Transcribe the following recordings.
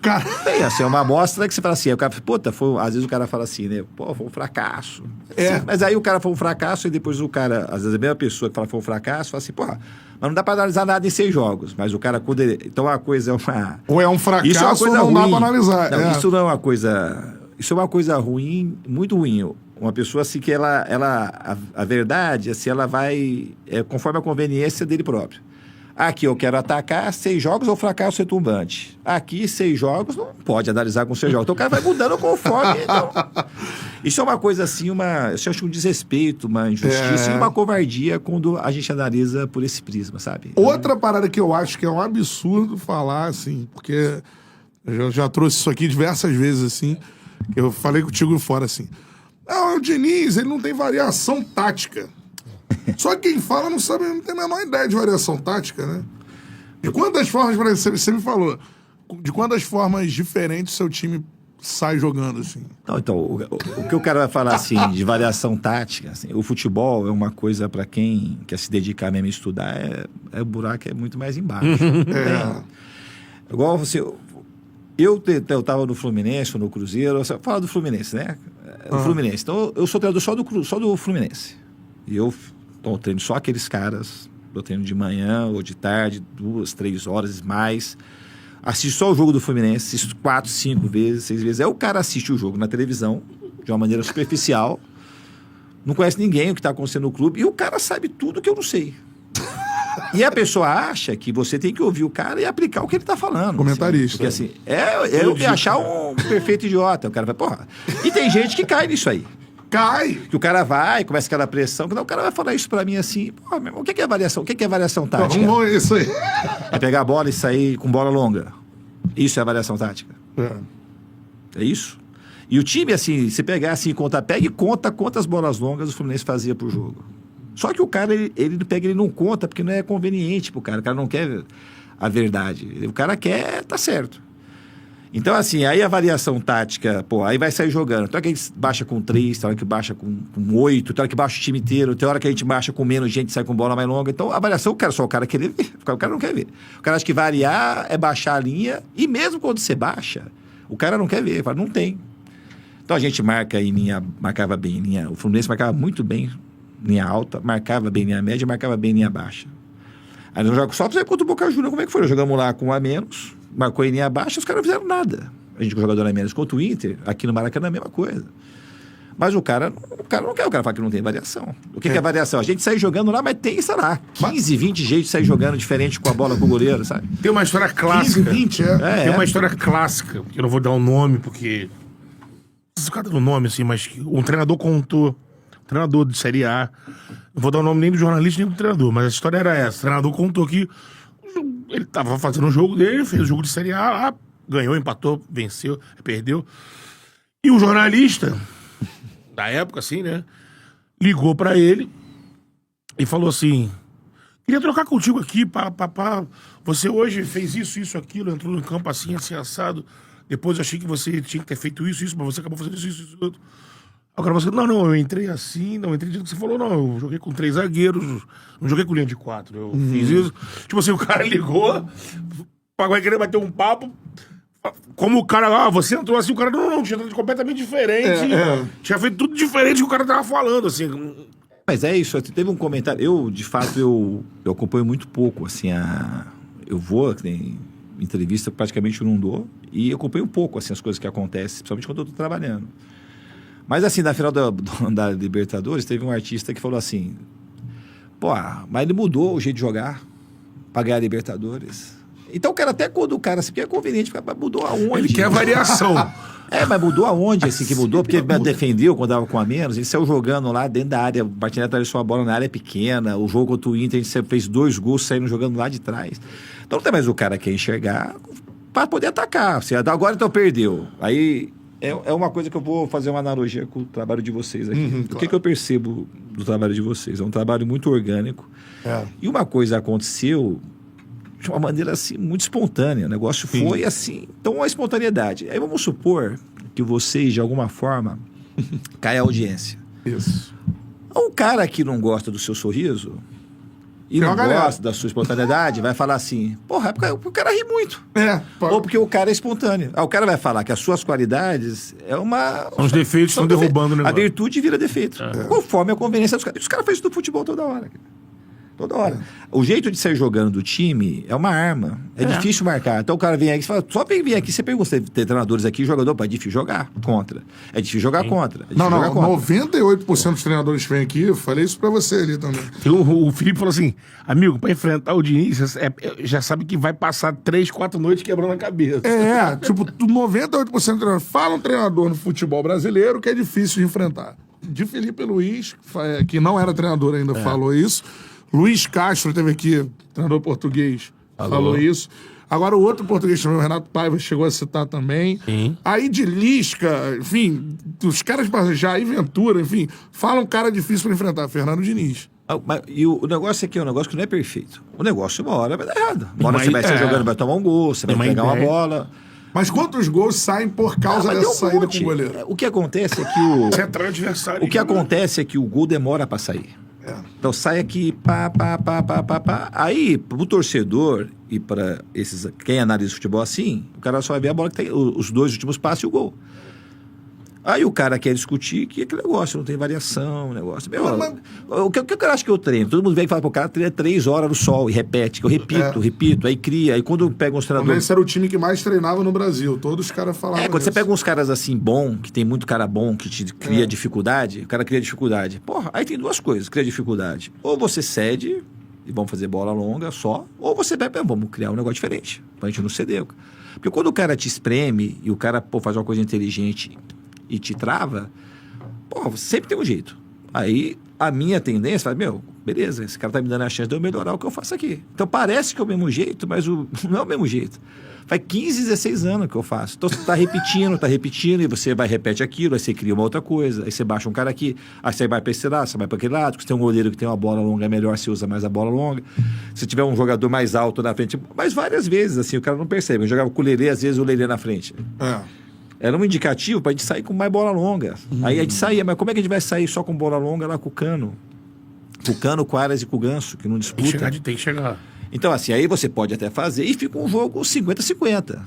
cara... Tem, assim, é uma amostra que você fala assim, aí o cara fala, puta, às vezes o cara fala assim, né? Pô, foi um fracasso. Assim, mas aí o cara foi um fracasso e depois o cara, às vezes a mesma pessoa que fala que foi um fracasso, fala assim, porra, mas não dá pra analisar nada em 6 jogos. Mas o cara, quando ele... Então a coisa é uma... Ou é um fracasso isso é uma coisa ou não ruim. dá pra analisar. Não, isso não é uma coisa... Isso é uma coisa ruim, muito ruim. Uma pessoa assim que a verdade, assim, ela vai conforme a conveniência dele próprio. Aqui eu quero atacar 6 jogos ou fracasso retumbante. Aqui 6 jogos, não pode analisar com 6 jogos. Então o cara vai mudando conforme. Então, isso é uma coisa assim, eu acho um desrespeito, uma injustiça e uma covardia quando a gente analisa por esse prisma, sabe? Outra parada que eu acho que é um absurdo falar, assim, porque eu já trouxe isso aqui diversas vezes, assim, que eu falei contigo fora, assim. Não, o Diniz, ele não tem variação tática. Só que quem fala não sabe, não tem a menor ideia de variação tática, né? De quantas formas, você me falou, de quantas formas diferentes seu time sai jogando, assim? Não, então, o que o cara vai falar, assim, de variação tática, assim, o futebol é uma coisa para quem quer se dedicar mesmo a estudar, o buraco é muito mais embaixo. Igual você... Eu tava no Fluminense, ou no Cruzeiro, fala do Fluminense, né? O Fluminense. Então, eu sou treinador só do Fluminense. E eu treino só aqueles caras. Eu treino de manhã ou de tarde, 2, 3 horas mais. Assisto só o jogo do Fluminense, assisto 4, 5 vezes, 6 vezes. Aí o cara assiste o jogo na televisão, de uma maneira superficial, não conhece ninguém o que está acontecendo no clube, e o cara sabe tudo que eu não sei. E a pessoa acha que você tem que ouvir o cara e aplicar o que ele tá falando. Comentarista. Assim, porque assim, eu me achar um perfeito idiota. O cara vai, porra. E tem gente que cai nisso aí. Cai! Que o cara vai, começa aquela pressão, que não, o cara vai falar isso pra mim assim, porra, meu irmão, o que é variação? O que é variação tática? Não, isso aí. É pegar a bola e sair com bola longa. Isso é variação tática. É isso? E o time, assim, se pegar assim, pega e conta quantas bolas longas o Fluminense fazia por jogo. Só que o cara, ele pega, ele não conta, porque não é conveniente pro cara. O cara não quer a verdade. O cara quer, tá certo. Então, assim, aí a variação tática, pô, aí vai sair jogando. Tem hora que a gente baixa com 3, tem hora que baixa com 8, tem hora que baixa o time inteiro, tem hora que a gente baixa com menos gente, sai com bola mais longa. Então, a variação, só o cara querer ver. O cara não quer ver. O cara acha que variar é baixar a linha, e mesmo quando você baixa, o cara não quer ver. Fala, não tem. Então, a gente marcava bem em linha. O Fluminense marcava muito bem linha alta, marcava bem linha média, marcava bem linha baixa. Aí no jogo só pra você contra o Boca Juniors, como é que foi? Nós jogamos lá com um a menos, marcou em linha baixa, os caras não fizeram nada. A gente com o jogador a menos contra o Inter, aqui no Maracanã é a mesma coisa. Mas o cara não quer, o cara fala que não tem variação. O que é variação? A gente sai jogando lá, mas tem, sei lá, 15, 20 jeitos de sair jogando diferente com a bola com o goleiro, sabe? Tem uma história clássica. 15, 20, Tem uma história clássica, que eu não vou dar o nome, porque... Não cada o nome, assim, mas um treinador contou, treinador de Série A, não vou dar o nome nem do jornalista nem do treinador, mas a história era essa. O treinador contou que ele tava fazendo o jogo dele, fez o jogo de Série A lá, ganhou, empatou, venceu, perdeu. E o jornalista, da época, assim, né, ligou pra ele e falou assim: queria trocar contigo aqui, você hoje fez isso, aquilo, entrou no campo assim, assado. Depois eu achei que você tinha que ter feito isso, mas você acabou fazendo isso, outro. Agora você, não, eu entrei assim, não entrei do que você falou, não, eu joguei com 3 zagueiros, não joguei com linha de 4, eu fiz isso. Tipo assim, o cara ligou, vai querer bater um papo, como o cara, você entrou assim, o cara, não, tinha entrado completamente diferente, tinha feito tudo diferente do que o cara tava falando, assim. Mas é isso, teve um comentário, de fato, eu acompanho muito pouco, assim, eu vou, tem entrevista praticamente eu não dou, e eu acompanho um pouco, assim, as coisas que acontecem, principalmente quando eu tô trabalhando. Mas assim, na final da Libertadores, teve um artista que falou assim, pô, mas ele mudou o jeito de jogar pra ganhar a Libertadores. Então, cara, até quando o cara, assim, porque é conveniente, mudou aonde? Ele quer variação. Mas mudou aonde, assim, que mudou? Porque ele defendeu quando dava com a menos, ele saiu jogando lá dentro da área, o Martinelli atravessou a bola na área pequena, o jogo contra o Inter, a gente fez 2 gols saindo jogando lá de trás. Então não tem mais o cara que quer enxergar para poder atacar. Você, agora então perdeu. Aí é uma coisa que eu vou fazer uma analogia com o trabalho de vocês aqui. O que eu percebo do trabalho de vocês? É um trabalho muito orgânico. E uma coisa aconteceu de uma maneira assim, muito espontânea. O negócio foi assim. Então, uma espontaneidade. Aí vamos supor que vocês, de alguma forma, caia a audiência. Isso. Um cara que não gosta do seu sorriso, e Tem não uma galera. gosta da sua espontaneidade, vai falar assim, porra, é porque o cara ri muito. Pô. Ou porque o cara é espontâneo. O cara vai falar que as suas qualidades é uma... Os defeitos são estão derrubando o A negócio. virtude vira defeito. Conforme a conveniência dos caras. Os caras fazem isso no futebol toda hora. Cara. Toda hora. O jeito de sair jogando do time é uma arma. É difícil marcar. Então o cara vem aqui e fala, só vir aqui, você pergunta, tem treinadores aqui, jogador, pô, é difícil jogar contra. É difícil jogar contra. É difícil Não, jogar contra. 98% dos treinadores que vêm aqui, eu falei isso pra você ali também. O Felipe falou assim, amigo, pra enfrentar o Diniz, já sabe que vai passar 3, 4 noites quebrando a cabeça. Tipo, 98% dos treinadores. Fala um treinador no futebol brasileiro que é difícil de enfrentar. De Felipe Luiz, que não era treinador ainda, falou isso. Luiz Castro teve aqui, treinador português, falou isso. Agora o outro português também, o Renato Paiva, chegou a citar também. Sim. Aí de Lisca, enfim, os caras para Jair Ventura, enfim, falam um cara difícil para enfrentar, Fernando Diniz. E o negócio aqui é um negócio que não é perfeito. O negócio, uma hora vai dar errado. Uma hora Mas, você vai estar jogando, vai tomar um gol, você vai Uma pegar uma ideia. bola. Mas quantos gols saem por causa Mas dessa deu um saída monte. com o goleiro? O que acontece é que o... Você atrai o adversário. O que acontece é que o gol demora pra sair. Então sai aqui, pá. Aí, pro torcedor e para quem analisa futebol assim, o cara só vai ver a bola que tem os 2 últimos passes e o gol. Aí o cara quer discutir que aquele negócio não tem variação, negócio. Meu, o que eu acho que eu treino? Todo mundo vem e fala, pô, o cara treina 3 horas no sol e repete, que eu repito, aí cria. Aí quando pega uns treinadores... Esse era o time que mais treinava no Brasil. Todos os caras falavam quando você isso. pega uns caras assim bom, que tem muito cara bom, que te cria dificuldade, o cara cria dificuldade. Porra, aí tem 2 coisas, cria dificuldade. Ou você cede e vamos fazer bola longa só, ou você vai, vamos criar um negócio diferente, pra gente não ceder. Porque quando o cara te espreme e o cara faz uma coisa inteligente e te trava, porra, sempre tem um jeito. Aí a minha tendência fala, beleza, esse cara tá me dando a chance de eu melhorar o que eu faço aqui. Então parece que é o mesmo jeito, mas não é o mesmo jeito. Faz 15, 16 anos que eu faço. Então você tá repetindo, e você vai repete aquilo, aí você cria uma outra coisa, aí você baixa um cara aqui, aí você vai pra esse lado, você vai pra aquele lado, se tem um goleiro que tem uma bola longa, é melhor, você usa mais a bola longa. Se tiver um jogador mais alto na frente, mas várias vezes, assim, o cara não percebe. Eu jogava com o Lelê, às vezes o Lelê na frente. Era um indicativo pra gente sair com mais bola longa. Aí a gente saía, mas como é que a gente vai sair só com bola longa lá com o Cano? Com o Cano, com o Aras e com o Ganso, que não disputa. Tem que chegar. Então, assim, aí você pode até fazer e fica um jogo 50-50.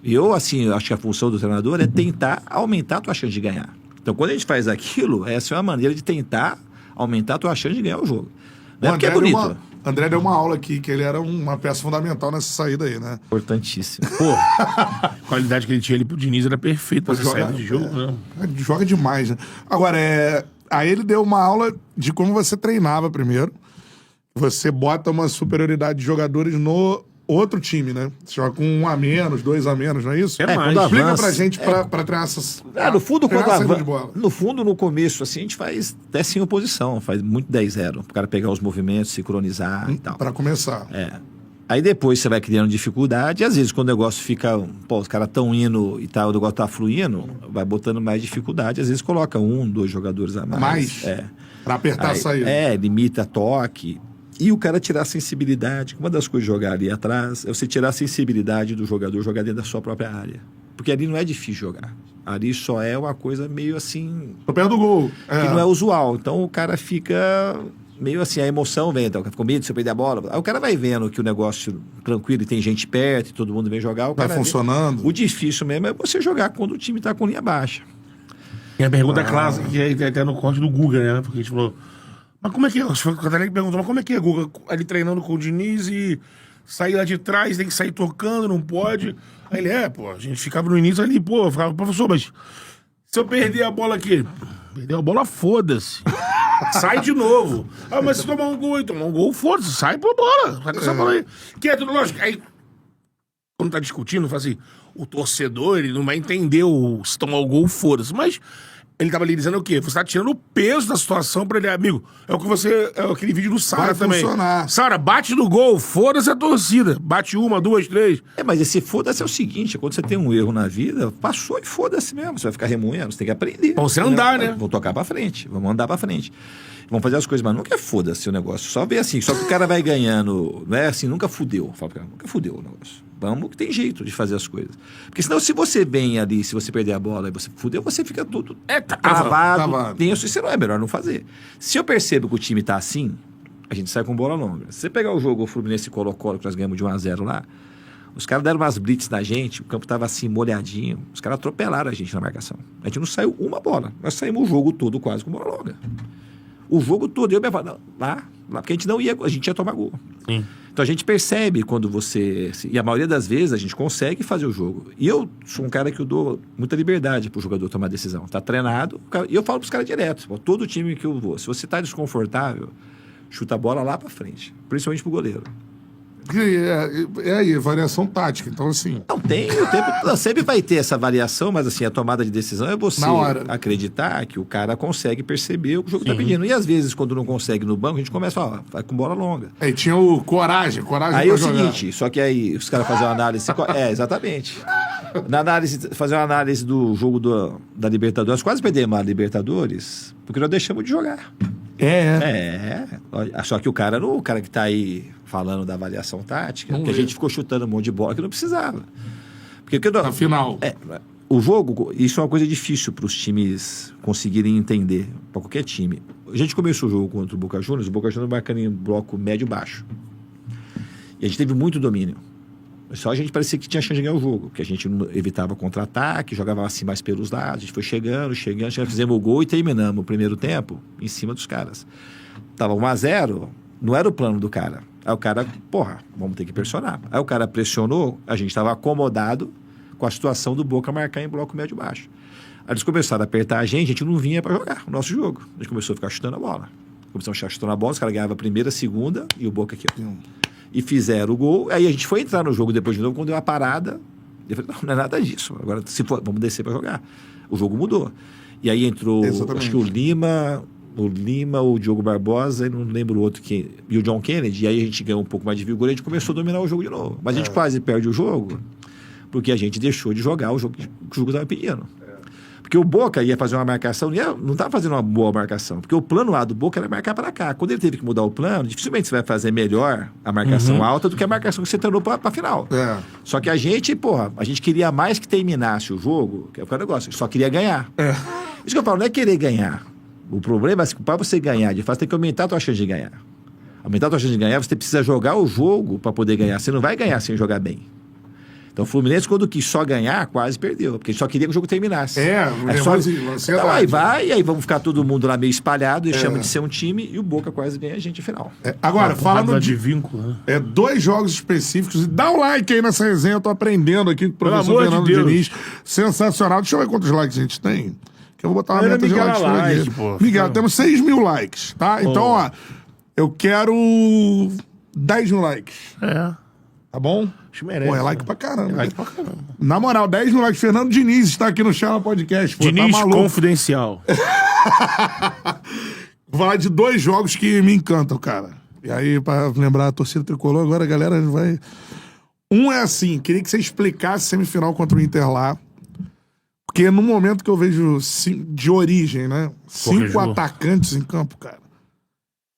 E eu, assim, acho que a função do treinador é tentar aumentar a tua chance de ganhar. Então, quando a gente faz aquilo, essa é uma maneira de tentar aumentar a tua chance de ganhar o jogo. Não é porque é bonito. André deu uma aula aqui, que ele era uma peça fundamental nessa saída aí, né? Importantíssimo. Pô, a qualidade que ele tinha ali pro Diniz era perfeita essa saída de jogo, né? Joga demais, né? Agora, aí ele deu uma aula de como você treinava primeiro. Você bota uma superioridade de jogadores no outro time, né? Você joga com 1 a menos, 2 a menos, não é isso? Mais. quando Explica avança, pra gente pra treinar essas... no fundo, treinar quando a saída de bola. no fundo, no começo, assim, a gente faz até sem oposição, faz muito 10-0, o cara pegar os movimentos, sincronizar e tal. Pra começar. Aí depois você vai criando dificuldade, e às vezes quando o negócio fica, os caras tão indo e tal, o negócio tá fluindo, vai botando mais dificuldade, às vezes coloca 1, 2 jogadores a mais. Pra apertar a saída. Limita toque. E o cara tirar a sensibilidade. Uma das coisas de jogar ali atrás é você tirar a sensibilidade do jogador jogar dentro da sua própria área. Porque ali não é difícil jogar. Ali só é uma coisa meio assim... Tô perto do gol. Que não é usual. Então o cara fica meio assim, a emoção vem. Então, fica com medo de você perder a bola. Aí o cara vai vendo que o negócio tranquilo e tem gente perto e todo mundo vem jogar. O Vai cara funcionando. O difícil mesmo é você jogar quando o time tá com linha baixa. E a pergunta clássica, que é até no corte do Guga, né? Porque a gente falou... Mas como é que é? O Catarina perguntou, mas como é que é, Guga? Ali treinando com o Diniz e sair lá de trás, tem que sair tocando, não pode. Aí ele, a gente ficava no início ali, ficava, professor, mas se eu perder a bola aqui, perdeu a bola, foda-se. Sai de novo. Mas se tomar um gol, foda-se, sai por bola. Sai com essa bola aí. Que é tudo lógico. Aí, quando tá discutindo, fala assim, o torcedor, ele não vai entender se tomar o gol, foda-se. Mas... ele tava ali dizendo o quê? Você tá tirando o peso da situação pra ele, amigo. É aquele vídeo do Sara também. Funcionar. Sara, bate no gol, foda-se a torcida. Bate 1, 2, 3. Mas esse foda-se é o seguinte, quando você tem um erro na vida, passou e foda-se mesmo. Você vai ficar remoendo, você tem que aprender. Pra você andar, né? Vamos tocar pra frente, vamos andar pra frente. Vamos fazer as coisas, mas nunca é foda-se o negócio. Só ver assim, só que o cara vai ganhando, não é assim, nunca fudeu. Fala pro cara, nunca fudeu o negócio. Vamos que tem jeito de fazer as coisas. Porque senão, se você vem ali, se você perder a bola e você fudeu, você fica tudo travado, tenso, e você não é melhor não fazer. Se eu percebo que o time tá assim, a gente sai com bola longa. Se você pegar o jogo, o Fluminense e Colo-Colo, que nós ganhamos de 1-0 lá, os caras deram umas blitz na gente, o campo tava assim, molhadinho, os caras atropelaram a gente na marcação. A gente não saiu uma bola, nós saímos o jogo todo quase com bola longa. O jogo todo, eu me falo, lá, porque a gente ia tomar gol. Sim. Então a gente percebe quando você... E a maioria das vezes a gente consegue fazer o jogo. E eu sou um cara que eu dou muita liberdade pro jogador tomar decisão. Tá treinado, e eu falo pros caras direto. Todo time que eu vou, se você tá desconfortável, chuta a bola lá pra frente. Principalmente pro goleiro. É aí, variação tática. Então, assim. Não tem, o tempo sempre vai ter essa variação, mas assim, a tomada de decisão é você acreditar que o cara consegue perceber o que o jogo tá pedindo. E às vezes, quando não consegue no banco, a gente começa a falar, vai com bola longa. Aí tinha o coragem aí é o seguinte, só que aí os caras fazem uma análise. Exatamente. Na análise, fazer uma análise do jogo da Libertadores, nós quase perdemos a Libertadores, porque nós deixamos de jogar. Só que o cara que tá aí falando da avaliação tática, que a gente ficou chutando um monte de bola que não precisava. Porque na final. O jogo, isso é uma coisa difícil para os times conseguirem entender, para qualquer time. A gente começou o jogo contra o Boca Juniors marcando em bloco médio-baixo. E a gente teve muito domínio. Só a gente parecia que tinha chance de ganhar o jogo, porque a gente evitava contra-ataque, jogava assim mais pelos lados, a gente foi chegando, fizemos o gol e terminamos o primeiro tempo em cima dos caras. Tava 1-0, não era o plano do cara. Aí o cara, vamos ter que pressionar. Aí o cara pressionou, a gente estava acomodado com a situação do Boca marcar em bloco médio-baixo. Aí eles começaram a apertar a gente não vinha para jogar o nosso jogo. A gente começou a ficar chutando a bola. Começamos a ficar chutando a bola, os caras ganhavam a primeira, a segunda e o Boca aqui, ó. E fizeram o gol. Aí a gente foi entrar no jogo depois de novo, quando deu uma parada. Eu falei, não é nada disso. Agora, se for, vamos descer para jogar. O jogo mudou. E aí entrou, acho que o Lima, o Diogo Barbosa, e não lembro o outro, e o John Kennedy. E aí a gente ganhou um pouco mais de vigor e a gente começou a dominar o jogo de novo. Mas a gente quase perde o jogo, porque a gente deixou de jogar o jogo que o jogo estava pedindo. Porque o Boca ia fazer uma marcação, não estava fazendo uma boa marcação, porque o plano A do Boca era marcar para cá. Quando ele teve que mudar o plano, dificilmente você vai fazer melhor a marcação alta do que a marcação que você treinou para a final. Só que a gente queria mais que terminasse o jogo, que é o negócio, só queria ganhar. Isso que eu falo, não é querer ganhar. O problema é que para você ganhar, de fato, você tem que aumentar a tua chance de ganhar. Aumentar a tua chance de ganhar, você precisa jogar o jogo para poder ganhar. Você não vai ganhar sem jogar bem. Então o Fluminense, quando quis só ganhar, quase perdeu, porque só queria que o jogo terminasse. Então aí vamos ficar todo mundo lá meio espalhado, deixamos de ser um time e o Boca quase ganha a gente final. Agora, falando de vínculo, né? 2 jogos específicos, dá um like aí nessa resenha, eu tô aprendendo aqui com o professor Fernando Diniz. Sensacional. Deixa eu ver quantos likes a gente tem, que eu vou botar uma meta de likes pra aqui. Miguel, temos 6 mil likes, tá? Então, eu quero 10 mil likes. Tá bom? Merece, é like pra caramba. Na moral, 10 mil likes. Fernando Diniz está aqui no Chama Podcast. Diniz tá Confidencial. Vou falar de 2 jogos que me encantam, cara. E aí, pra lembrar a torcida tricolor, agora a galera vai... Um é assim, queria que você explicasse a semifinal contra o Inter lá. Porque no momento que eu vejo de origem, né? 5 atacantes em campo, cara.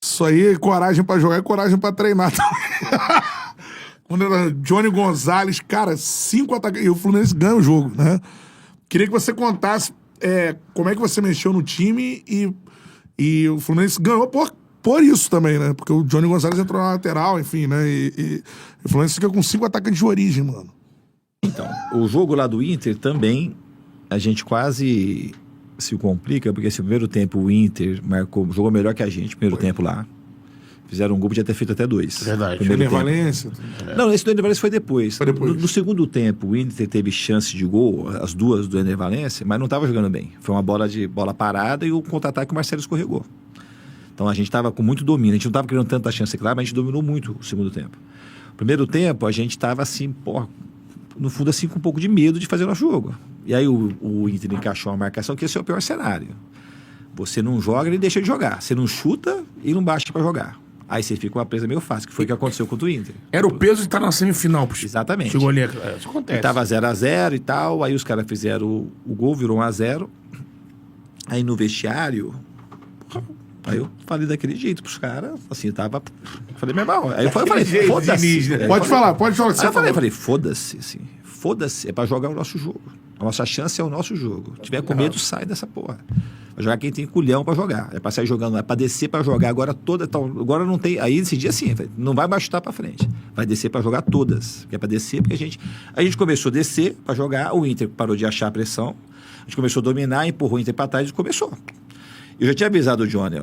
Isso aí é coragem pra jogar e coragem pra treinar também. Quando era Johnny Gonzalez, cara, 5 atacantes. E o Fluminense ganha o jogo, né? Queria que você contasse como é que você mexeu no time e o Fluminense ganhou por isso também, né? Porque o Johnny Gonzalez entrou na lateral, enfim, né? E o Fluminense fica com 5 atacantes de origem, mano. Então, o jogo lá do Inter também, a gente quase se complica, porque esse primeiro tempo o Inter jogou melhor que a gente, primeiro tempo lá. Fizeram um gol, podia ter feito até 2. Verdade. Ener Valencia. Não, esse do Ener Valencia foi depois. No segundo tempo, o Inter teve chance de gol, as 2 do Ener Valencia, mas não estava jogando bem. Foi uma bola parada e o contra-ataque o Marcelo escorregou. Então a gente estava com muito domínio. A gente não estava criando tanta chance, claro, mas a gente dominou muito o segundo tempo. O primeiro tempo, a gente estava assim, no fundo, assim, com um pouco de medo de fazer o nosso jogo. E aí o Inter encaixou uma marcação, que esse é o pior cenário. Você não joga e deixa de jogar. Você não chuta e não baixa para jogar. Aí você fica uma presa meio fácil, que foi o que aconteceu contra o Inter. Era o peso de estar na semifinal. Exatamente. Chegou ali, isso acontece. E tava 0-0 e tal, aí os caras fizeram o gol, virou 1-0. Aí no vestiário, aí eu falei daquele jeito pros caras, assim, tava... Falei, meu irmão, aí eu falei, foda-se. Pode falar. Aí eu falei, foda-se, assim, foda-se, é pra jogar o nosso jogo. A nossa chance é o nosso jogo. Se tiver com medo, sai dessa porra. Vai jogar quem tem culhão pra jogar. É pra sair jogando, é pra descer pra jogar. Agora agora não tem. Aí esse dia sim, não vai mais chutar pra frente. Vai descer pra jogar todas. Que é pra descer, porque a gente começou a descer pra jogar, o Inter parou de achar a pressão. A gente começou a dominar, empurrou o Inter pra trás e começou. Eu já tinha avisado o Johnny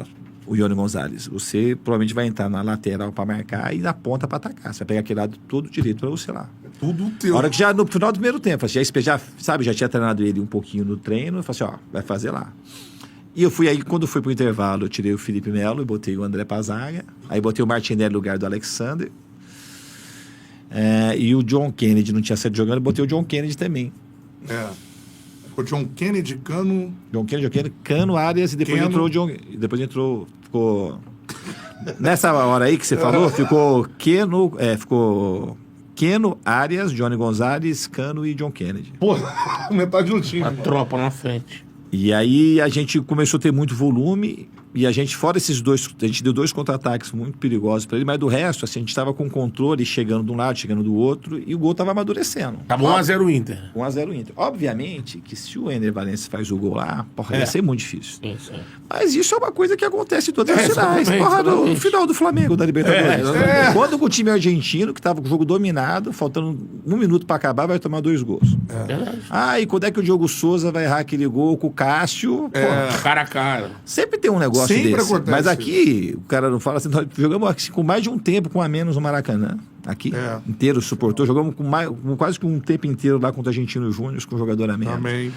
Gonzalez. Você provavelmente vai entrar na lateral pra marcar e na ponta pra atacar. Você vai pegar aquele lado todo direito pra você lá. Tudo teu. A hora que já no final do primeiro tempo, já tinha treinado ele um pouquinho no treino, eu falei assim, vai fazer lá. E eu fui aí, quando fui pro intervalo, eu tirei o Felipe Melo e botei o André Pazaga, aí botei o Martinelli no lugar do Alexander, e o John Kennedy não tinha saído jogando, eu botei o John Kennedy também. Ficou John Kennedy, Cano... Cano, Arias, e depois entrou o John... Depois ficou... Nessa hora aí que você falou, ficou Keno, Arias, Johnny Gonzalez, Cano e John Kennedy. Porra, metade do time. A tropa na frente. E aí a gente começou a ter muito volume e a gente, fora esses dois, a gente deu 2 contra-ataques muito perigosos para ele, mas do resto, assim, a gente estava com controle, chegando de um lado, chegando do outro, e o gol estava amadurecendo. Tava 1x0 o Inter. 1x0 Inter. Obviamente que se o Ener Valencia faz o gol lá, porra, ia ser muito difícil. Isso. Mas isso é uma coisa que acontece em todas as finais. exatamente, Porra, no exatamente. final do Flamengo, da Libertadores. exatamente. Quando o time argentino, que estava com o jogo dominado, faltando 1 minuto para acabar, vai tomar 2 gols. Verdade. E quando é que o Diogo Souza vai errar aquele gol com o Cássio? Pô, Cara a cara. sempre tem um negócio Sempre desse. acontece. Mas aqui, o cara não fala assim, nós jogamos aqui com mais de um tempo com a menos no Maracanã. Aqui, inteiro, suportou. Jogamos com quase que um tempo inteiro lá contra o Argentino Júnior, com jogador a menos. Também.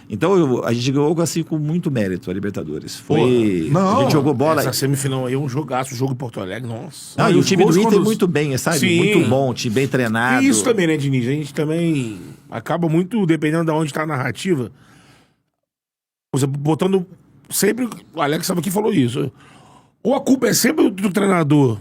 Então, a gente ganhou assim com muito mérito a Libertadores. A gente jogou bola. Essa semifinal aí é um jogaço, jogo em Porto Alegre, nossa. E o os time do gols Inter quando- muito bem, sabe? Sim. Muito bom, time bem treinado. E isso também, né, Diniz? A gente também acaba muito, dependendo de onde tá a narrativa, você botando sempre... O Alex estava aqui e falou isso. Ou a culpa é sempre do treinador,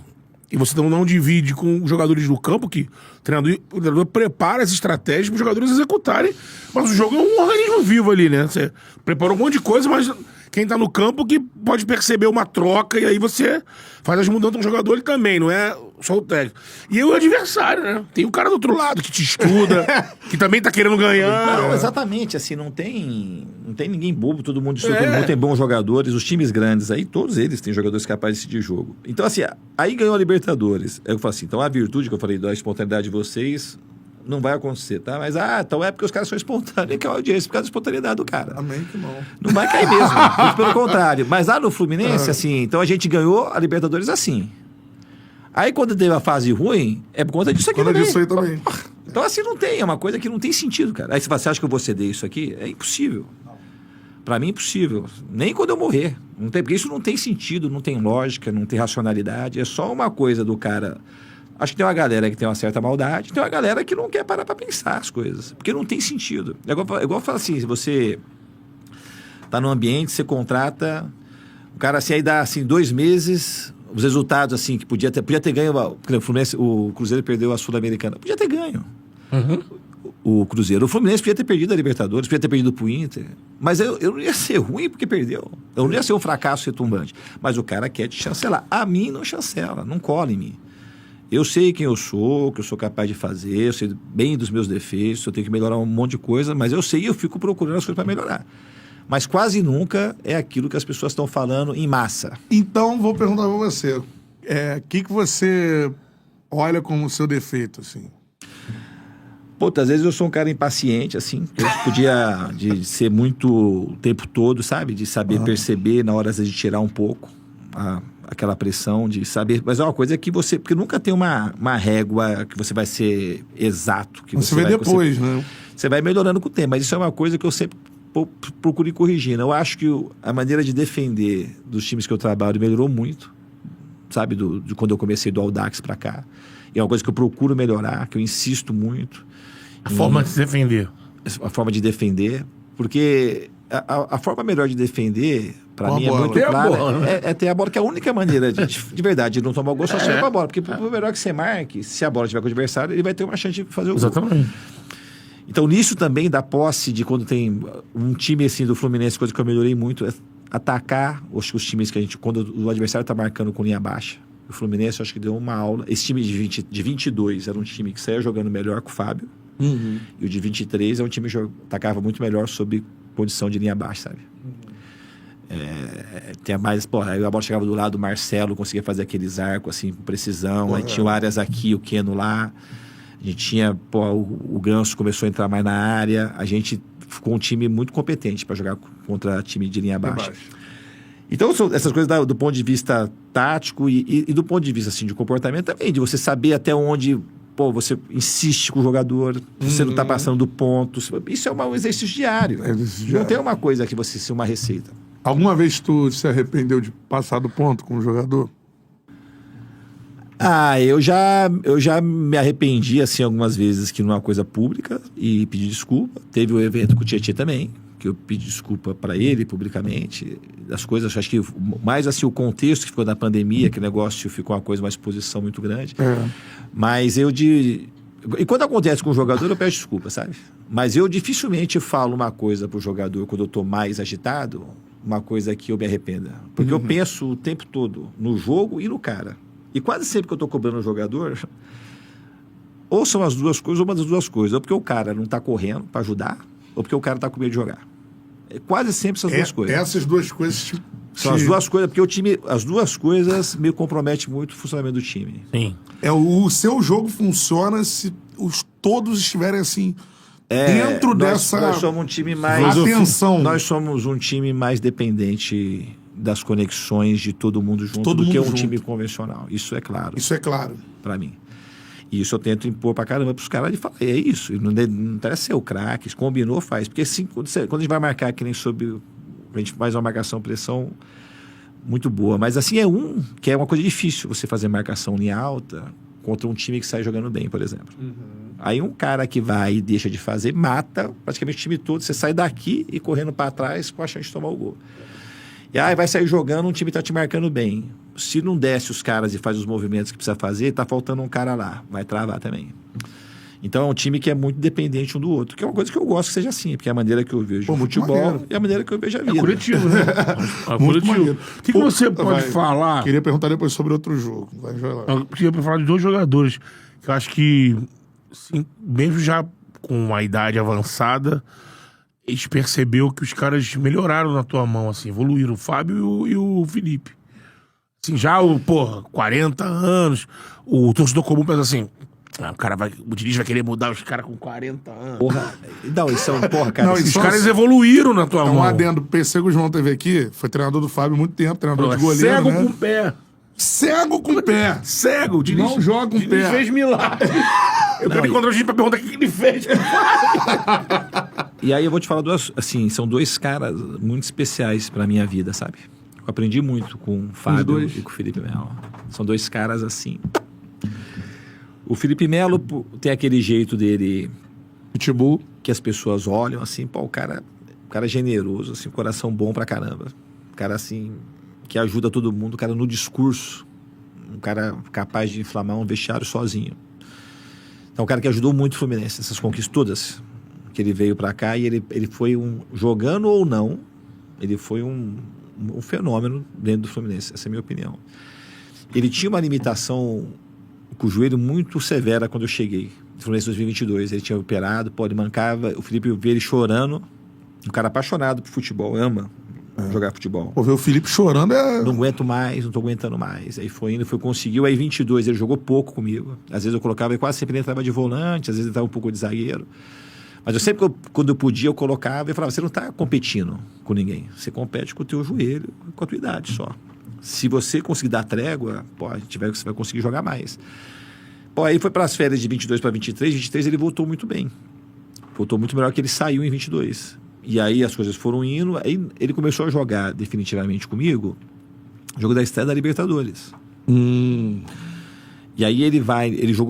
e você não divide com os jogadores do campo, que o treinador prepara as estratégias para os jogadores executarem, mas o jogo é um organismo vivo ali, né? Você preparou um monte de coisa, mas quem tá no campo que pode perceber uma troca, e aí você faz as mudanças no jogador ele também, não é só o técnico. E aí o adversário, né? Tem o cara do outro lado que te estuda, que também tá querendo ganhar. Não, exatamente, assim, não tem ninguém bobo, todo mundo estuda, todo mundo tem bons jogadores, os times grandes aí, todos eles têm jogadores capazes de decidir jogo. Então, assim, aí ganhou a Libertadores. Eu falo assim, então a virtude que eu falei da espontaneidade de vocês não vai acontecer, tá? Mas, então é porque os caras são espontâneos, que é a audiência, por causa da espontaneidade do cara. Amém que não. Não vai cair mesmo, muito pelo contrário. Mas lá no Fluminense, assim, então a gente ganhou a Libertadores assim. Aí quando teve a fase ruim, é por conta disso aqui Quando também. disso aí também. Então assim, é uma coisa que não tem sentido, cara. Aí você fala, você acha que eu vou ceder isso aqui? É impossível. Pra mim é impossível. Nem quando eu morrer. Não tem, porque isso não tem sentido, não tem lógica, não tem racionalidade. É só uma coisa do cara... Acho que tem uma galera que tem uma certa maldade, tem uma galera que não quer parar pra pensar as coisas. Porque não tem sentido. É igual falar assim, se você tá num ambiente, você contrata... O cara assim, aí dá assim 2 meses... Os resultados, assim, que podia ter ganho... O Cruzeiro perdeu a Sul-Americana. Podia ter ganho. O Cruzeiro. O Fluminense podia ter perdido a Libertadores, podia ter perdido pro Inter. Mas eu não ia ser ruim porque perdeu. Eu não ia ser um fracasso retumbante. Mas o cara quer te chancelar. A mim não chancela, não cola em mim. Eu sei quem eu sou, o que eu sou capaz de fazer, eu sei bem dos meus defeitos, eu tenho que melhorar um monte de coisa, mas eu sei e eu fico procurando as coisas para melhorar. Mas quase nunca é aquilo que as pessoas estão falando em massa. Então, vou perguntar pra você. O que você olha como seu defeito, assim? Pô, às vezes eu sou um cara impaciente, assim. Eu podia de ser muito o tempo todo, sabe? De saber perceber na hora de tirar um pouco aquela pressão, de saber... Mas é uma coisa que você... Porque nunca tem uma régua que você vai ser exato. Que Você vê depois, né? Você vai melhorando com o tempo. Mas isso é uma coisa que eu sempre procuro ir corrigindo. Eu acho que a maneira de defender dos times que eu trabalho melhorou muito, sabe? De quando eu comecei do Audax pra cá. E é uma coisa que eu procuro melhorar, que eu insisto muito. A forma de se defender. A forma de defender, porque a forma melhor de defender, pra mim, é bola. muito Ter a clara, bola, né? é ter a bola, que é a única maneira de verdade de não tomar o gol, só ser com a bola. Porque por melhor que você marque, se a bola estiver com o adversário, ele vai ter uma chance de fazer o gol. Exatamente. Então, nisso também, da posse de quando tem um time assim do Fluminense, coisa que eu melhorei muito, é atacar os times que a gente, quando o adversário tá marcando com linha baixa. O Fluminense, eu acho que deu uma aula. Esse time de 22 era um time que saía jogando melhor com o Fábio. E o de 23 é um time que atacava muito melhor sob condição de linha baixa, sabe? Tinha mais, porra, aí a bola chegava do lado, o Marcelo conseguia fazer aqueles arcos assim com precisão, aí tinha o Arias aqui, o Keno lá, a gente tinha, o Ganso começou a entrar mais na área, a gente ficou um time muito competente para jogar contra time de linha baixa. Então, essas coisas do ponto de vista tático e do ponto de vista assim, de comportamento também, de você saber até onde você insiste com o jogador, você não está passando do ponto. Isso é um exercício diário. Não tem uma coisa que você se uma receita. Alguma vez tu se arrependeu de passar do ponto com o jogador? Eu já me arrependi, assim, algumas vezes que não é uma coisa pública e pedi desculpa. Teve o evento com o Tietchan também, que eu pedi desculpa para ele publicamente. Das coisas, acho que mais assim o contexto que ficou da pandemia, que o negócio ficou uma coisa, uma exposição muito grande. Mas e quando acontece com o jogador, eu peço desculpa, sabe? Mas eu dificilmente falo uma coisa pro jogador quando eu tô mais agitado, uma coisa que eu me arrependa. Porque eu penso o tempo todo no jogo e no cara. E quase sempre que eu tô cobrando o jogador, ou são as duas coisas, ou uma das duas coisas. Ou porque o cara não tá correndo para ajudar, ou porque o cara tá com medo de jogar. Quase sempre essas duas coisas. Essas duas coisas são as duas coisas, porque o time, as duas coisas me comprometem muito o funcionamento do time. Sim. O seu jogo funciona se todos estiverem assim dentro dessa. Nós somos um time mais. Atenção. Nós somos um time mais dependente das conexões de todo mundo junto do que um time convencional. Isso é claro. Isso é claro. Pra mim. E isso eu tento impor pra caramba pros caras de falar, é isso. Não interessa ser o craque, combinou, faz. Porque assim, quando a gente vai marcar, que nem sobre. A gente faz uma marcação pressão muito boa. Mas assim, que é uma coisa difícil você fazer marcação linha alta contra um time que sai jogando bem, por exemplo. Aí um cara que vai e deixa de fazer, mata praticamente o time todo. Você sai daqui e correndo pra trás com a chance de tomar o gol. E aí vai sair jogando, um time tá te marcando bem. Se não desce os caras e faz os movimentos que precisa fazer, tá faltando um cara lá. Vai travar também. Então é um time que é muito dependente um do outro. Que é uma coisa que eu gosto que seja assim, porque é a maneira que eu vejo o futebol e a maneira que eu vejo a vida. É coletivo, né? Muito maneiro. O que você pode falar? Queria perguntar depois sobre outro jogo. Vai lá. Eu queria falar de dois jogadores que eu acho que, assim, mesmo já com a idade avançada, eles percebeu que os caras melhoraram na tua mão, assim, evoluíram. O Fábio e o Felipe. Assim, já 40 anos, o torcedor comum pensa assim, o Diniz vai querer mudar os caras com 40 anos. Porra, não, isso é um porra, cara. Não, Os caras evoluíram na tua mão. Um adendo, PC Guzmão teve aqui, foi treinador do Fábio há muito tempo, treinador de goleiro, cego né? com o pé. Cego com o pé. Cego. O Diniz, Não joga com o Diniz pé. fez milagre. Eu quero encontrar a gente pra perguntar o que ele fez. E aí eu vou te falar são dois caras muito especiais pra minha vida, sabe? Eu aprendi muito com o Fábio e com o Felipe Melo. São dois caras assim. O Felipe Melo tem aquele jeito dele, Pitbull, que as pessoas olham assim, o cara é generoso, assim, coração bom pra caramba. Um cara assim, que ajuda todo mundo, um cara no discurso, um cara capaz de inflamar um vestiário sozinho. Então, um cara que ajudou muito o Fluminense, essas conquistas todas, que ele veio pra cá e ele foi jogando ou não, ele foi um fenômeno dentro do Fluminense, essa é a minha opinião. Ele tinha uma limitação com o joelho muito severa quando eu cheguei, no Fluminense 2022, ele tinha operado, ele mancava, o Felipe vê ele chorando, um cara apaixonado por futebol, ama jogar futebol. Ver o Felipe chorando Não aguento mais, não tô aguentando mais. Aí foi indo, conseguiu. Aí 22, ele jogou pouco comigo. Às vezes eu colocava, ele quase sempre ele entrava de volante, às vezes ele entrava um pouco de zagueiro. Mas eu sempre, quando eu podia, eu colocava e falava, você não tá competindo com ninguém. Você compete com o teu joelho, com a tua idade só. Se você conseguir dar trégua, você vai conseguir jogar mais. Aí foi para as férias de 22 para 23. 23 ele voltou muito bem. Voltou muito melhor que ele saiu em 22. E aí as coisas foram indo, aí ele começou a jogar definitivamente comigo, jogo da estreia da Libertadores. E aí ele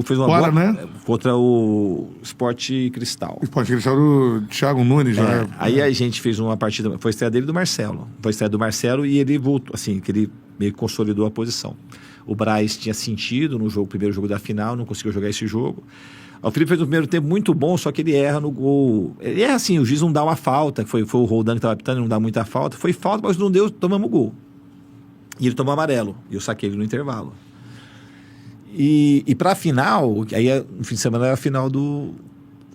fez uma boa, né? Contra o Sport Cristal. O Sport Cristal do Thiago Nunes, né? Aí a gente fez uma partida, foi a estreia dele e do Marcelo. Foi a estreia do Marcelo e ele voltou, assim, que ele meio que consolidou a posição. O Braz tinha sentido no primeiro jogo da final, não conseguiu jogar esse jogo. O Felipe fez um primeiro tempo muito bom, só que ele erra no gol. Ele erra assim, o juiz não dá uma falta, foi o Roldan que estava apitando, não dá muita falta. Foi falta, mas não deu, tomamos gol. E ele tomou amarelo, e eu saquei ele no intervalo. E para a final, aí no fim de semana era a final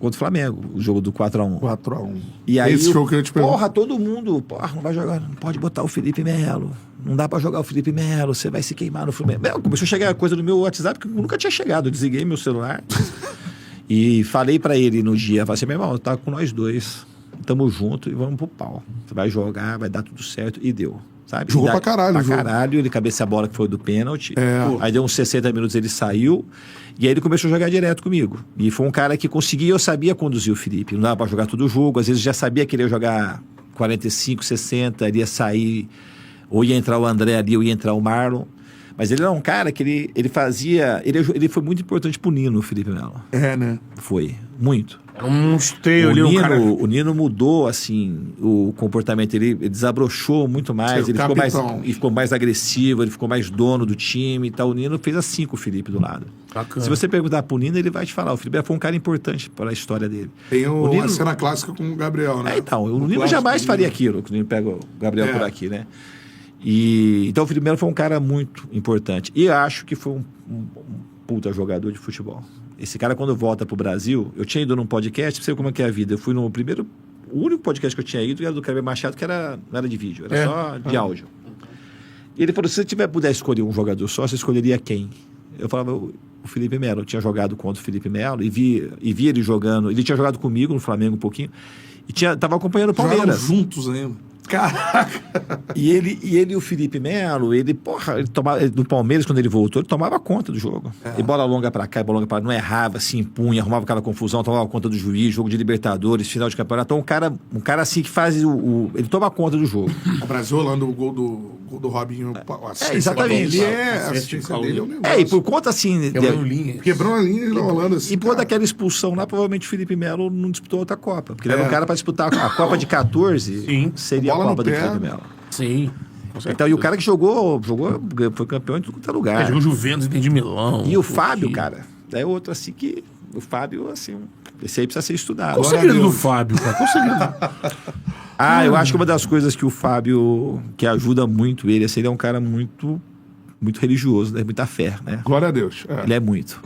contra o Flamengo, o jogo do 4x1. 4x1. E aí, Esse jogo que eu te pergunto. porra, todo mundo, não vai jogar, não pode botar o Felipe Melo. Não dá pra jogar o Felipe Melo, você vai se queimar no Fluminense. Começou a chegar coisa no meu WhatsApp que nunca tinha chegado. Eu desliguei meu celular e falei pra ele no dia, falei assim, meu irmão, tá com nós dois, tamo junto e vamos pro pau. Você vai jogar, vai dar tudo certo. E deu. Sabe? Jogou pra caralho. Pra jogo. caralho, ele cabeceou a bola que foi do pênalti. Aí deu uns 60 minutos, ele saiu. E aí ele começou a jogar direto comigo. E foi um cara que conseguia, eu sabia conduzir o Felipe. Não dava pra jogar todo o jogo. Às vezes eu já sabia que ele ia jogar 45, 60, ele ia sair. Ou ia entrar o André ali, ou ia entrar o Marlon. Mas ele era um cara que ele fazia... Ele foi muito importante pro Nino, o Felipe Melo. É, né? Foi, muito. Era um esteio ali, um cara... O Nino mudou, assim, o comportamento. Ele desabrochou muito mais. Ele ficou mais agressivo, ele ficou mais dono do time e tal. O Nino fez assim com o Felipe do lado. Bacana. Se você perguntar pro Nino, ele vai te falar. O Felipe foi um cara importante para a história dele. Tem o Nino... a cena clássica com o Gabriel, né? Então, o Nino jamais faria aquilo, que o Nino pega o Gabriel por aqui, né? Então o Felipe Melo foi um cara muito importante. E acho que foi um puta jogador de futebol. Esse cara, quando volta pro Brasil, eu tinha ido num podcast, não sei como é que é a vida. Eu fui no primeiro, o único podcast que eu tinha ido era do Kleber Machado, que não era de vídeo, era só de áudio. E ele falou: se você puder escolher um jogador só, você escolheria quem? Eu falava: o Felipe Melo. Eu tinha jogado contra o Felipe Melo e vi ele jogando. Ele tinha jogado comigo no Flamengo um pouquinho. E tava acompanhando o Palmeiras. Jogaram juntos ainda. Caraca! E ele e o Felipe Melo, ele tomava, no Palmeiras, quando ele voltou, ele tomava conta do jogo. E bola longa pra cá, bola longa pra lá, não errava, se impunha, arrumava aquela confusão, tomava conta do juiz, jogo de Libertadores, final de campeonato. Então, um cara assim que faz ele toma conta do jogo. O Brasil rolando o gol do Robinho. Exatamente. A assistência dele é um negócio. E por conta assim... Quebrou a linha e rolando assim. E por daquela expulsão lá, provavelmente o Felipe Melo não disputou outra Copa. Porque ele era um cara pra disputar a Copa de 14, seria a Copa do Felipe Melo. Sim. Então, e o cara que jogou, foi campeão em tudo quanto é lugar. Jogou Juventus, de Milão. E o Fábio, cara, é outro assim que... O Fábio, assim, esse aí precisa ser estudado. Qual o segredo do Fábio, cara? Qual o segredo? Eu acho que uma das coisas que o Fábio, que ajuda muito ele, assim, ele é um cara muito, muito religioso, né? Muita fé, né? Glória a Deus. Ele é muito.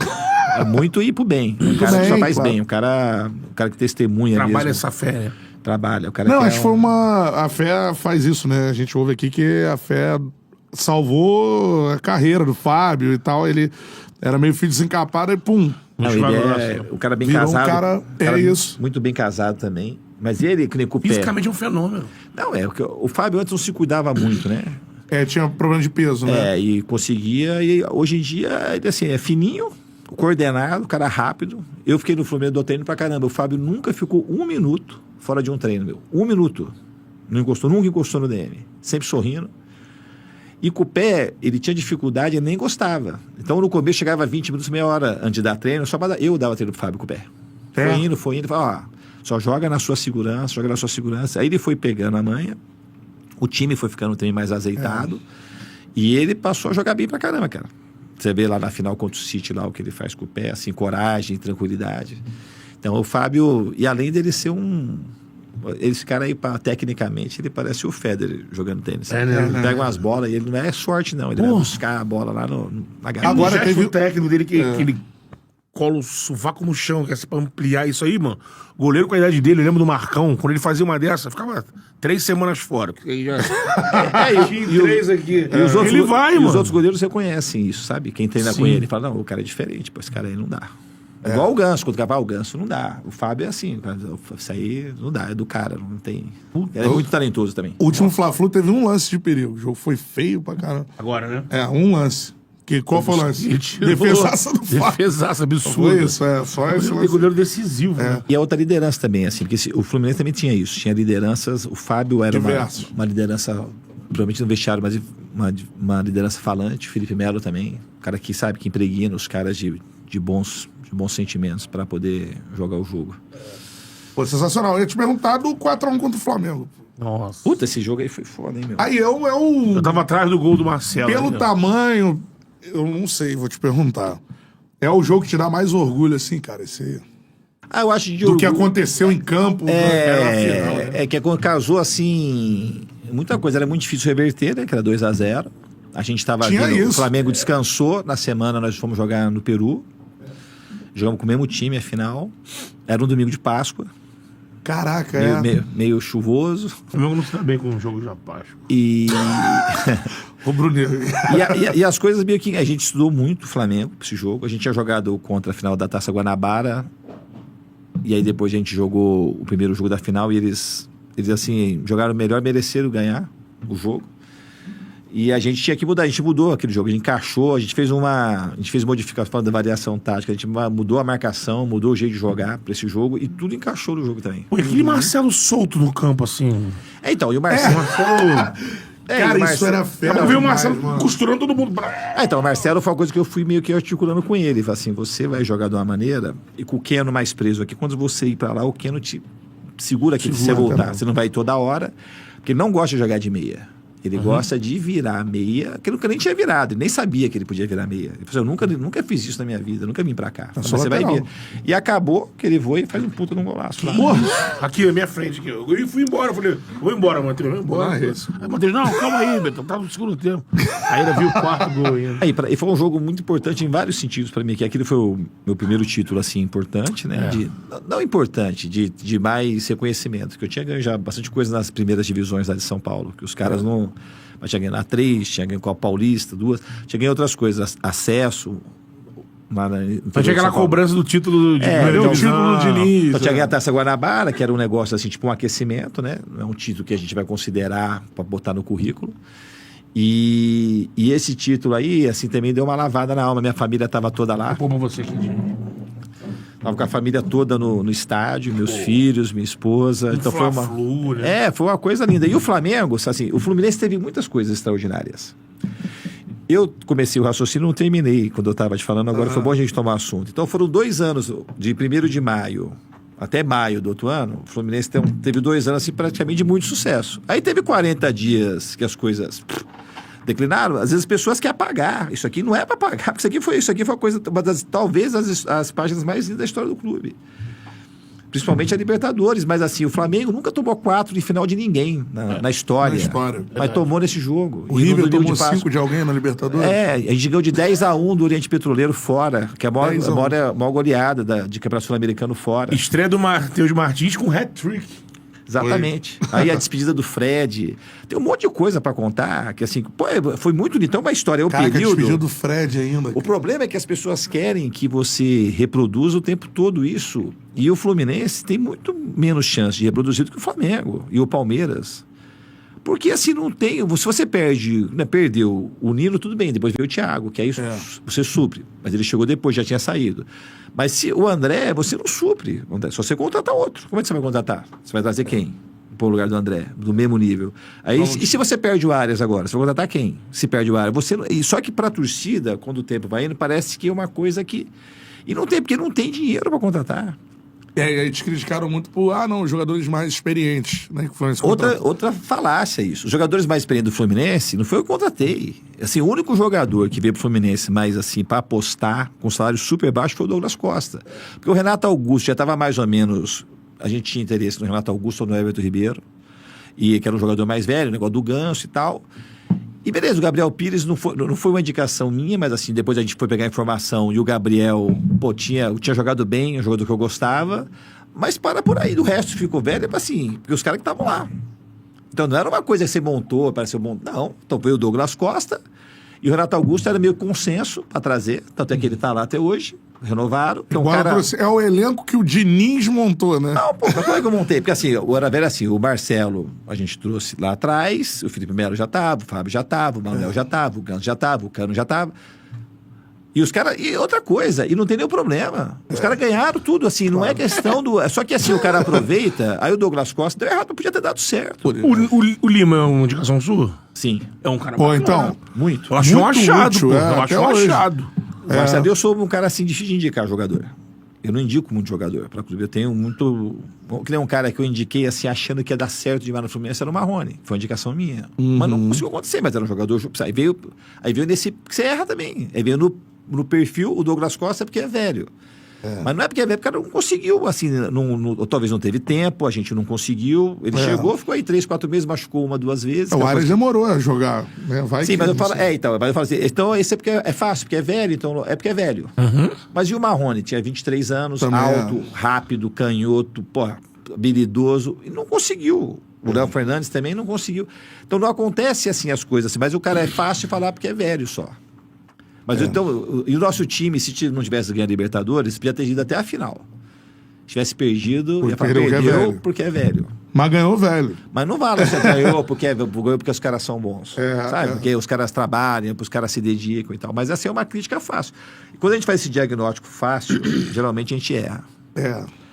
É muito ir pro bem. Um cara que só faz bem. Um cara que testemunha Trabalha mesmo. essa fé, né? Trabalha. O cara Não, que acho que foi a fé faz isso, né? A gente ouve aqui que a fé salvou a carreira do Fábio e tal. Ele era meio filho desencapado e pum. Não, ele é o cara bem casado. Isso. Muito bem casado também. Mas ele, que nem com o pé. Fisicamente é um fenômeno. Não, o Fábio antes não se cuidava muito, né? Tinha problema de peso, né? E conseguia. E hoje em dia, ele assim, é fininho, coordenado, cara rápido. Eu fiquei no Fluminense do treino pra caramba. O Fábio nunca ficou 1 minuto fora de um treino, meu. 1 minuto. Nunca encostou no DM. Sempre sorrindo. E com o pé, ele tinha dificuldade e nem gostava. Então, no começo, chegava 20 minutos, meia hora antes de dar treino, eu dava treino pro Fábio com o pé. Foi indo, falava, só joga na sua segurança. Aí ele foi pegando a manha, o time foi ficando também mais azeitado, e ele passou a jogar bem pra caramba, cara. Você vê lá na final contra o City, lá o que ele faz com o pé, assim, coragem, tranquilidade. Então, o Fábio, e além dele ser esse cara aí, tecnicamente, ele parece o Federer jogando tênis. Né? Ele pega umas bolas e ele não é sorte, não. Ele vai buscar a bola lá na garota. Agora teve o técnico dele que ele cola o sovaco no chão, que é pra ampliar isso aí, mano. O goleiro com a idade dele, eu lembro do Marcão, quando ele fazia uma dessa, ficava 3 semanas fora. Porque aí já... e 3 aqui. E os outros, ele vai, mano. Os outros goleiros reconhecem isso, sabe? Quem treina com ele fala, não, o cara é diferente, pô, esse cara aí não dá. Igual o Ganso, quando gravar o Ganso, não dá. O Fábio é assim, isso aí não dá, é do cara, não tem... Ele é muito talentoso também. O último Fla-Flu teve um lance de perigo, o jogo foi feio pra caramba. Agora, né? Um lance. Qual foi o lance? Defesaça do Fábio. Defesaça absurda. Foi isso, só esse lance. Goleiro decisivo, né? E a outra liderança também, assim, porque o Fluminense também tinha isso, tinha lideranças, o Fábio era uma liderança, provavelmente no vestiário, mas uma liderança falante, o Felipe Melo também, um cara que sabe que impregna os caras de bons sentimentos para poder jogar o jogo. Pô, sensacional. Eu ia te perguntar do 4x1 contra o Flamengo. Nossa. Puta, esse jogo aí foi foda, hein, meu? Aí eu tava atrás do gol do Marcelo. Pelo tamanho, eu não sei, vou te perguntar. É o jogo que te dá mais orgulho, assim, cara, eu acho do que aconteceu em campo. Que quando casou, assim, muita coisa. Era muito difícil reverter, né? Que era 2x0. A gente tava vendo, o Flamengo descansou. Na semana nós fomos jogar no Peru. Jogamos com o mesmo time, a final. Era um domingo de Páscoa. Caraca, Meio chuvoso. O Flamengo não se dá bem com o jogo de Páscoa. E... Ô, Bruninho. e as coisas meio que... A gente estudou muito o Flamengo pra esse jogo. A gente tinha jogado contra a final da Taça Guanabara. E aí depois a gente jogou o primeiro jogo da final e eles assim, jogaram melhor, mereceram ganhar o jogo. E a gente tinha que mudar, a gente mudou aquele jogo, a gente encaixou, a gente fez modificação, falando da variação tática, a gente mudou a marcação, mudou o jeito de jogar pra esse jogo e tudo encaixou no jogo também. Pô, e aquele Marcelo solto no campo, assim. Então, e o Marcelo... Cara, isso era fera. Eu vi o demais, Marcelo mano. costurando todo mundo. Então, o Marcelo foi uma coisa que eu fui meio que articulando com ele. Ele falou assim, você vai jogar de uma maneira, e com o Keno mais preso aqui, quando você ir pra lá, o Keno te segura aqui, se você voltar. Também. Você não vai ir toda hora, porque ele não gosta de jogar de meia. Ele gosta de virar meia, que ele nunca nem tinha virado, ele nem sabia que ele podia virar meia. Ele falou assim, eu nunca fiz isso na minha vida, nunca vim pra cá. Mas você vai vir. E acabou que ele foi e faz um puta num golaço lá. Porra, aqui na minha frente. Aqui. Eu fui embora, eu falei, vou embora, Matheus, vou embora. Não é isso. Aí, Matheus, não, calma aí, Beto, tava no segundo tempo. Aí ele viu o quarto gol ainda. E foi um jogo muito importante em vários sentidos pra mim, que aquele foi o meu primeiro título, assim, importante, né? Não importante, de mais reconhecimento, que eu tinha ganho já bastante coisa nas primeiras divisões lá de São Paulo, que os caras não... Mas tinha ganho na 3, tinha ganho com a Paulista, 2, tinha ganho outras coisas, acesso... Mas tinha aquela cobrança do título de o título do Diniz. Então tinha ganho a Taça Guanabara, que era um negócio assim, tipo um aquecimento, né? Não é um título que a gente vai considerar para botar no currículo. E esse título aí, assim, também deu uma lavada na alma. Minha família estava toda lá. Pô, mas você aqui. Estava com a família toda no estádio, meus filhos, minha esposa. Então foi uma... né? Foi uma coisa linda. E o Flamengo, assim, o Fluminense teve muitas coisas extraordinárias. Eu comecei o raciocínio, não terminei quando eu estava te falando, agora foi bom a gente tomar assunto. Então foram 2 anos, de 1º de maio até maio do outro ano, o Fluminense teve 2 anos assim, praticamente de muito sucesso. Aí teve 40 dias que as coisas declinaram, às vezes as pessoas querem apagar. Isso aqui não é para apagar, porque isso aqui foi uma coisa, talvez as páginas mais lindas da história do clube. Principalmente a Libertadores, mas assim, o Flamengo nunca tomou 4 de final de ninguém na história. Mas tomou nesse jogo. O River tomou 5 de alguém na Libertadores? A gente ganhou de 10-1 do Oriente Petroleiro fora, que é a maior goleada de Campeonato Sul-Americano fora. Estreia do Matheus Martins com hat-trick. Exatamente. Aí a despedida do Fred. Tem um monte de coisa pra contar, que assim, foi muito então uma história. A despedida do Fred ainda. O problema é que as pessoas querem que você reproduza o tempo todo isso. E o Fluminense tem muito menos chance de reproduzir do que o Flamengo e o Palmeiras. Porque assim não tem. Se você perdeu o Nino, tudo bem, depois veio o Thiago, que aí você supre. Mas ele chegou depois, já tinha saído. Mas se o André, você não supre. Só você contratar outro. Como é que você vai contratar? Você vai trazer quem? Para o lugar do André, do mesmo nível. Aí, e se você perde o Arias agora? Você vai contratar quem? Se perde o Arias. Só que para a torcida, quando o tempo vai indo, parece que é uma coisa que. E não tem, porque não tem dinheiro para contratar. E aí eles criticaram muito por, jogadores mais experientes, né? Que foram outra falácia isso. Os jogadores mais experientes do Fluminense, não foi eu que contratei. Assim, o único jogador que veio pro Fluminense mais assim, para apostar com salário super baixo foi o Douglas Costa. Porque o Renato Augusto já estava mais ou menos... A gente tinha interesse no Renato Augusto ou no Everton Ribeiro, e que era um jogador mais velho, o negócio do Ganso e tal. E beleza, o Gabriel Pires não foi uma indicação minha, mas assim, depois a gente foi pegar a informação e o Gabriel, tinha jogado bem, é um jogador que eu gostava, mas para por aí, do resto ficou velho, assim, porque os caras que estavam lá. Então não era uma coisa que você montou, apareceu bom. Não, então veio o Douglas Costa e o Renato Augusto era meio consenso para trazer, tanto é que ele está lá até hoje, renovaram. Então, é o elenco que o Diniz montou, né? Não, mas como é que eu montei? Porque assim, era assim, o Marcelo a gente trouxe lá atrás, o Felipe Melo já estava, o Fábio já estava, o Manuel já estava, o Ganso já estava, o Cano já estava. E os caras... E outra coisa, e não tem nenhum problema. Os caras ganharam tudo, assim, não é questão do... Só que assim, o cara aproveita, aí o Douglas Costa deu errado, mas podia ter dado certo. O Lima é uma indicação sua? Sim. É um cara então... Muito. Eu achei um achado, útil, eu achei um achado. Mas sabe, eu sou um cara assim, difícil de indicar jogador. Eu não indico muito jogador para clube. Eu tenho muito... Que nem um cara que eu indiquei assim, achando que ia dar certo demais no Fluminense, era o Marrone. Foi uma indicação minha. Mas não conseguiu acontecer, mas era um jogador... Aí veio nesse... Que você erra também. Aí veio no perfil o Douglas Costa, porque é velho. Mas não é porque é velho, porque o cara não conseguiu, assim, ou talvez não teve tempo, a gente não conseguiu. Ele chegou, ficou aí 3, 4 meses, machucou 1, 2 vezes. O Arias demorou a jogar, né? Vai Sim, que mas eu não falo, sei. mas eu falo assim, então esse é porque é fácil, porque é velho, então é porque é velho. Mas e o Marrone? Tinha 23 anos, Também alto, rápido, canhoto, habilidoso, e não conseguiu. O Léo Fernandes também não conseguiu. Então não acontece assim as coisas, assim, mas o cara é fácil de falar porque é velho só. Mas então, e o nosso time, se não tivesse ganhado a Libertadores, podia ter ido até a final. Se tivesse perdido, ia falar, perdeu porque é velho. Mas ganhou velho. Mas não vale você ganhou porque os caras são bons. Sabe? Porque os caras trabalham, os caras se dedicam e tal. Mas essa é uma crítica fácil. E quando a gente faz esse diagnóstico fácil, geralmente a gente erra.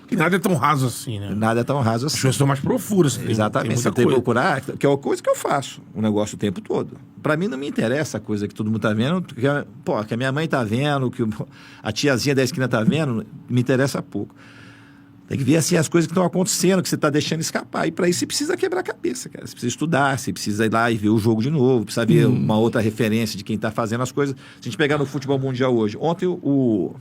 Que nada é tão raso assim, né? Nada é tão raso assim. As coisas são mais profundas. Exatamente. Você tem que procurar, que é uma coisa que eu faço, o negócio o tempo todo. Pra mim não me interessa a coisa que todo mundo tá vendo, que a minha mãe tá vendo, que a tiazinha da esquina tá vendo, me interessa pouco. Tem que ver assim as coisas que estão acontecendo, que você está deixando escapar. E para isso você precisa quebrar a cabeça, cara. Você precisa estudar, você precisa ir lá e ver o jogo de novo, precisa ver uma outra referência de quem está fazendo as coisas. Se a gente pegar no futebol mundial hoje, ontem o